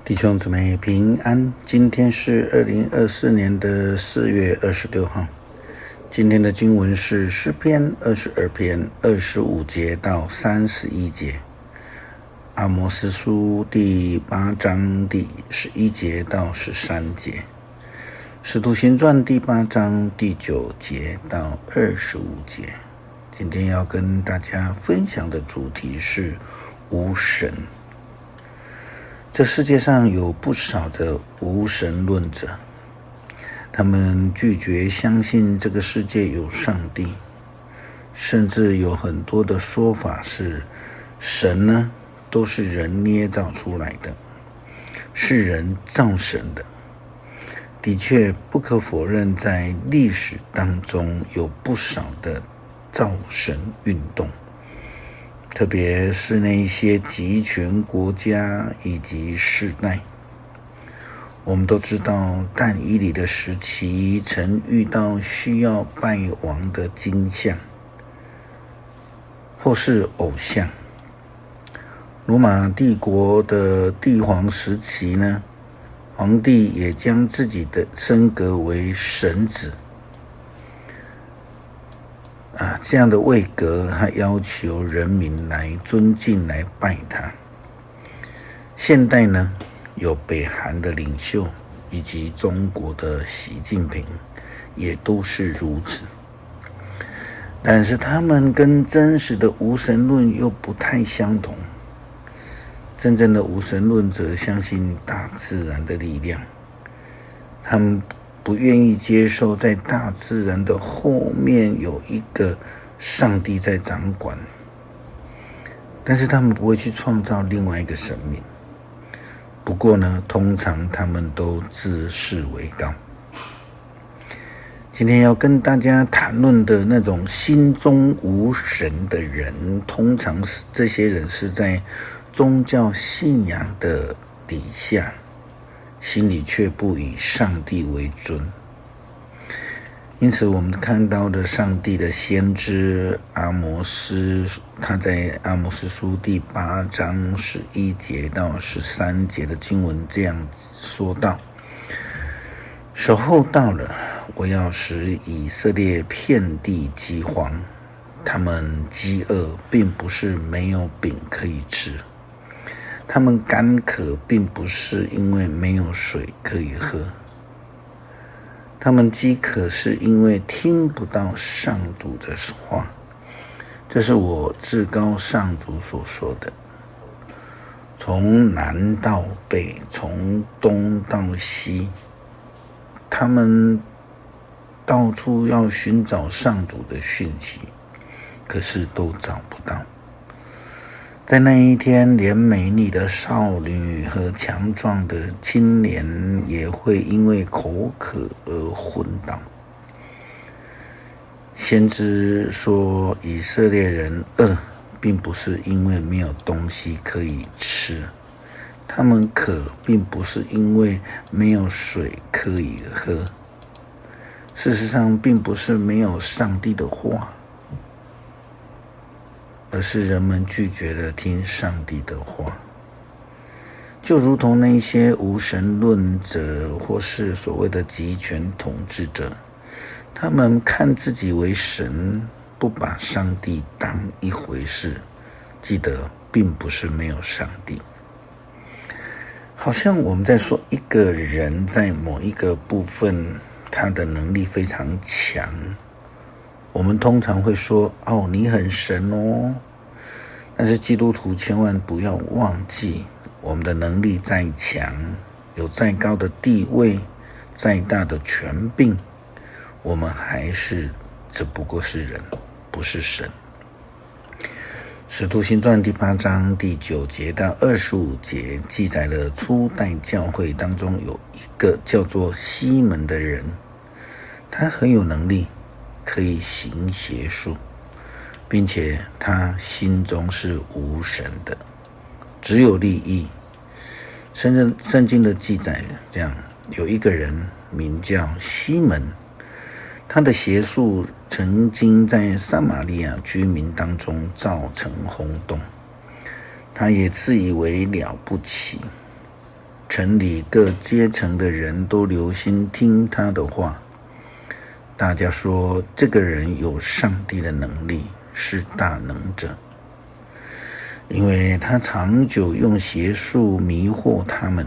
弟兄姊妹平安，今天是2024年的4月26号。今天的经文是诗篇22篇25节到31节，阿摩司书第8章第11节到13节，使徒行传第8章第9节到25节。今天要跟大家分享的主题是无神。这世界上有不少的无神论者，他们拒绝相信这个世界有上帝，甚至有很多的说法是神呢都是人捏造出来的，是人造神的。的确不可否认，在历史当中有不少的造神运动，特别是那些集权国家以及世代。我们都知道但以理的时期曾遇到需要拜王的金像或是偶像。罗马帝国的帝皇时期呢，皇帝也将自己的升格为神子。这样的位格，他要求人民来尊敬、来拜他。现代呢，有北韩的领袖以及中国的习近平，也都是如此。但是他们跟真实的无神论又不太相同。真正的无神论者相信大自然的力量，他们不愿意接受在大自然的后面有一个上帝在掌管，但是他们不会去创造另外一个生命。不过呢，通常他们都自视为高。今天要跟大家谈论的那种心中无神的人，通常是这些人是在宗教信仰的底下，心里却不以上帝为尊。因此我们看到的上帝的先知阿摩司，他在阿摩司书第8章11节到13节的经文这样说道：时候到了，我要使以色列遍地饥荒，他们饥饿并不是没有饼可以吃，他们干渴并不是因为没有水可以喝，他们饥渴是因为听不到上主的话。这是我至高上主所说的。从南到北，从东到西，他们到处要寻找上主的讯息，可是都找不到。在那一天，连美丽的少女和强壮的青年也会因为口渴而昏倒。先知说，以色列人饿，并不是因为没有东西可以吃，他们渴，并不是因为没有水可以喝。事实上，并不是没有上帝的话，而是人们拒绝了听上帝的话。就如同那些无神论者或是所谓的集权统治者，他们看自己为神，不把上帝当一回事。记得并不是没有上帝。好像我们在说一个人在某一个部分他的能力非常强，我们通常会说，你很神哦。但是基督徒千万不要忘记，我们的能力再强，有再高的地位，再大的权柄，我们只不过是人，不是神。使徒行传第8章第9节到25节记载了初代教会当中有一个叫做西门的人，他很有能力，可以行邪术，并且他心中是无神的，只有利益。圣经的记载这样，有一个人名叫西门，他的邪术曾经在撒玛利亚居民当中造成轰动，他也自以为了不起，城里各阶层的人都留心听他的话。大家说，这个人有上帝的能力，是大能者，因为他长久用邪术迷惑他们，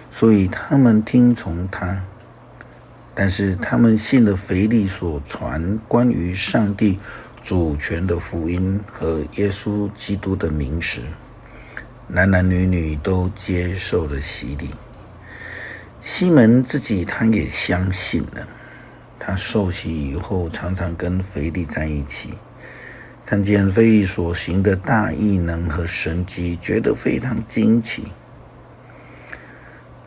所以他们听从他。但是他们信了腓力所传关于上帝主权的福音和耶稣基督的名时，男男女女都接受了洗礼。西门自己他也相信了，他受洗以后常常跟腓力在一起，看见腓力所行的大异能和神迹，觉得非常惊奇。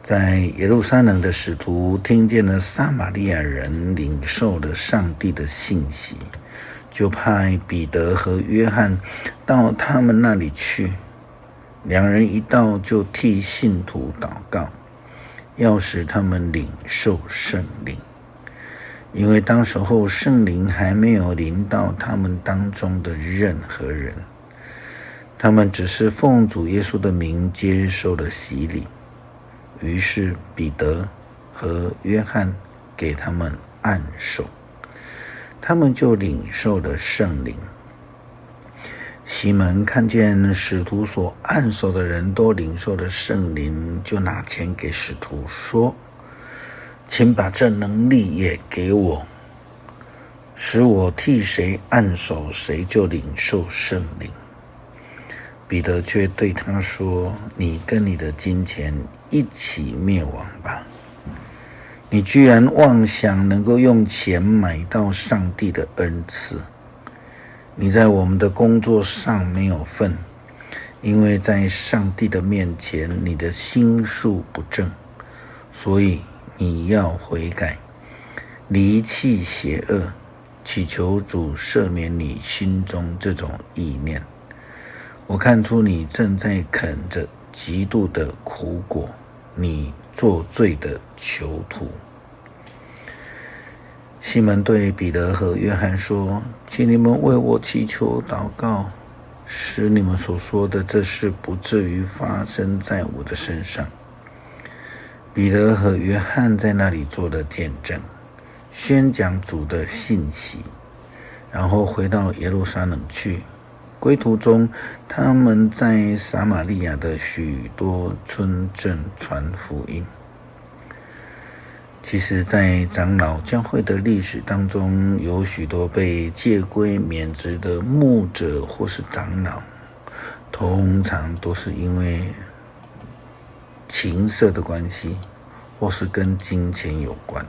在耶路撒冷的使徒听见了撒玛利亚人领受了上帝的信息，就派彼得和约翰到他们那里去。两人一到，就替信徒祷告，要使他们领受圣灵，因为当时候圣灵还没有临到他们当中的任何人，他们只是奉主耶稣的名接受了洗礼。于是彼得和约翰给他们按手，他们就领受了圣灵。西门看见使徒所按手的人都领受了圣灵，就拿钱给使徒说：“请把这能力也给我，使我替谁按手，谁就领受圣灵。”彼得却对他说：“你跟你的金钱一起灭亡吧！你居然妄想能够用钱买到上帝的恩赐。你在我们的工作上没有份，因为在上帝的面前你的心术不正，所以你要悔改，离弃邪恶，祈求主赦免你心中这种意念。我看出你正在啃着极度的苦果，你作罪的囚徒。”西门对彼得和约翰说：“请你们为我祈求祷告，使你们所说的这事不至于发生在我的身上。”彼得和约翰在那里做了见证，宣讲主的信息，然后回到耶路撒冷去。归途中，他们在撒玛利亚的许多村镇传福音。其实在长老教会的历史当中，有许多被戒归免职的牧者或是长老，通常都是因为情色的关系，或是跟金钱有关。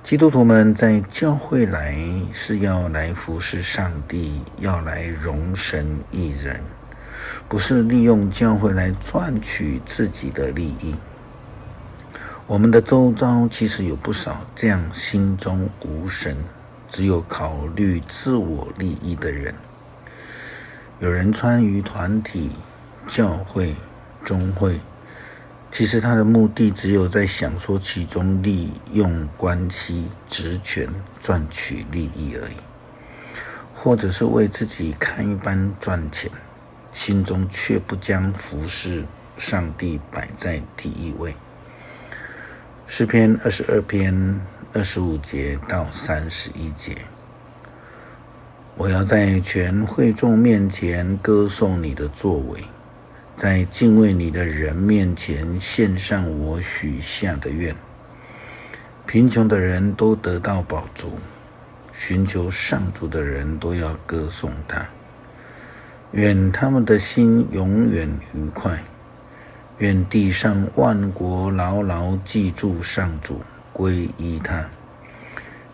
基督徒们在教会来是要来服侍上帝，要来荣神益人，不是利用教会来赚取自己的利益。我们的周遭其实有不少这样心中无神，只有考虑自我利益的人。有人参与团体、教会、宗会，其实他的目的只有在享受其中利用关系、职权赚取利益而已，或者是为自己开班赚钱，心中却不将服侍上帝摆在第一位。诗篇22篇25节到31节，我要在全会众面前歌颂你的作为，在敬畏你的人面前献上我许下的愿。贫穷的人都得到饱足，寻求上主的人都要歌颂他。愿他们的心永远愉快，愿地上万国牢牢记住上主，皈依他。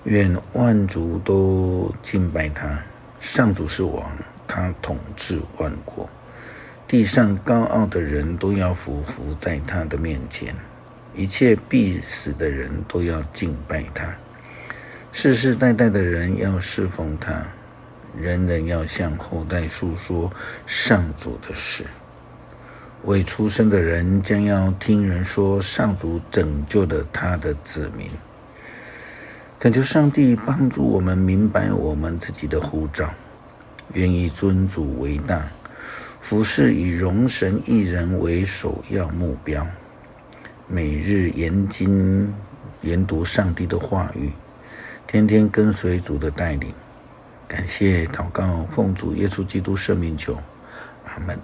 愿万族都敬拜他。上主是王，他统治万国。地上高傲的人都要俯伏在他的面前，一切必死的人都要敬拜他。世世代代的人要侍奉他，人人要向后代述说上主的事。未出生的人将要听人说上主拯救了他的子民。恳求上帝帮助我们明白我们自己的呼召，愿意尊主为大，服事以容神一人为首要目标，每日研读上帝的话语，天天跟随主的带领。感谢祷告，奉主耶稣基督圣名求，阿们。